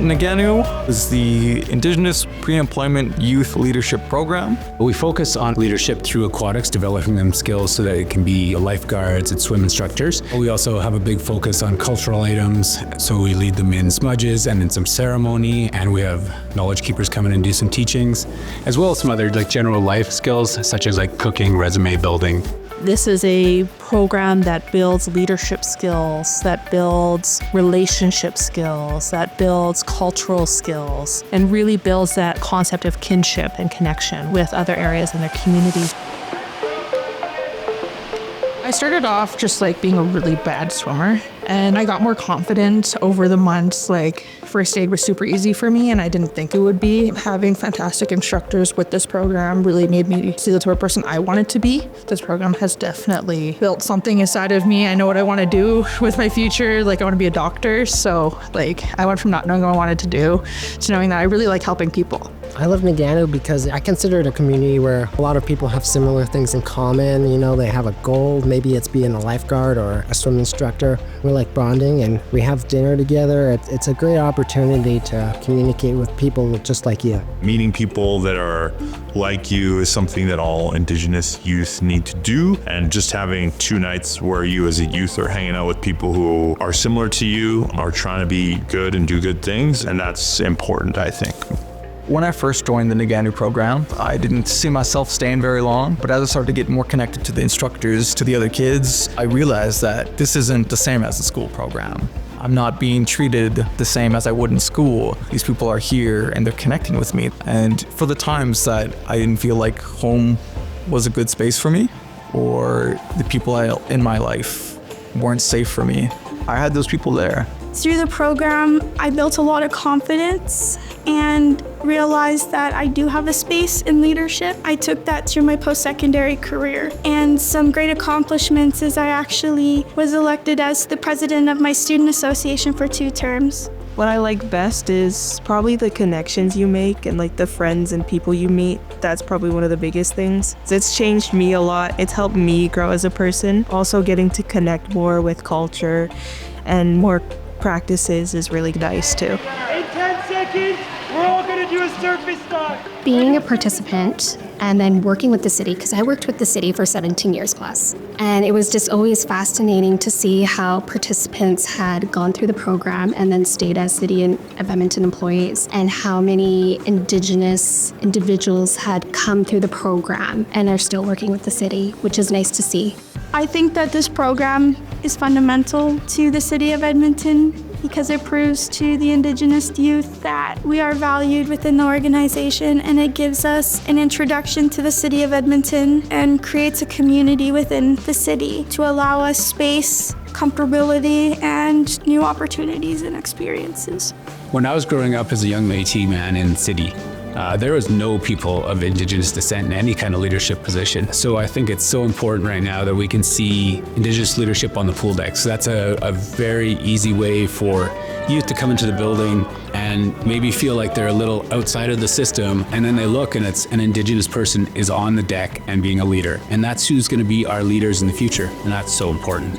Naganu is the Indigenous Pre-Employment Youth Leadership Program. We focus on leadership through aquatics, developing them skills so that it can be lifeguards and swim instructors. We also have a big focus on cultural items, so we lead them in smudges and in some ceremony, and we have knowledge keepers come in and do some teachings, as well as some other general life skills such as cooking, resume building. This is a program that builds leadership skills, that builds relationship skills, that builds cultural skills, and really builds that concept of kinship and connection with other areas in their community. I started off just being a really bad swimmer, and I got more confident over the months. First aid was super easy for me, and I didn't think it would be. Having fantastic instructors with this program really made me see the type of person I wanted to be. This program has definitely built something inside of me. I know what I want to do with my future. I want to be a doctor, so I went from not knowing what I wanted to do to knowing that I really like helping people. I love Naganu because I consider it a community where a lot of people have similar things in common. They have a goal. Maybe it's being a lifeguard or a swim instructor. We like bonding and we have dinner together. It's a great opportunity to communicate with people just like you. Meeting people that are like you is something that all Indigenous youth need to do. And just having 2 nights where you as a youth are hanging out with people who are similar to you, are trying to be good and do good things. And that's important, I think. When I first joined the Naganu program, I didn't see myself staying very long, but as I started to get more connected to the instructors, to the other kids, I realized that this isn't the same as the school program. I'm not being treated the same as I would in school. These people are here and they're connecting with me. And for the times that I didn't feel like home was a good space for me, or the people in my life weren't safe for me, I had those people there. Through the program, I built a lot of confidence and realized that I do have a space in leadership. I took that through my post-secondary career. And some great accomplishments is I actually was elected as the president of my student association for 2 terms. What I like best is probably the connections you make and the friends and people you meet. That's probably one of the biggest things. It's changed me a lot. It's helped me grow as a person. Also getting to connect more with culture and more practices is really nice too. In 10 seconds, we're all gonna do a surface dive. Being a participant and then working with the city, because I worked with the city for 17 years plus. And it was just always fascinating to see how participants had gone through the program and then stayed as City of Edmonton employees, and how many Indigenous individuals had come through the program and are still working with the city, which is nice to see. I think that this program is fundamental to the City of Edmonton because it proves to the Indigenous youth that we are valued within the organization, and it gives us an introduction to the City of Edmonton and creates a community within the city to allow us space, comfortability, and new opportunities and experiences. When I was growing up as a young Métis man in the city, there was no people of Indigenous descent in any kind of leadership position. So I think it's so important right now that we can see Indigenous leadership on the pool deck. So that's a very easy way for youth to come into the building and maybe feel like they're a little outside of the system, and then they look and it's an Indigenous person is on the deck and being a leader. And that's who's going to be our leaders in the future, and that's so important.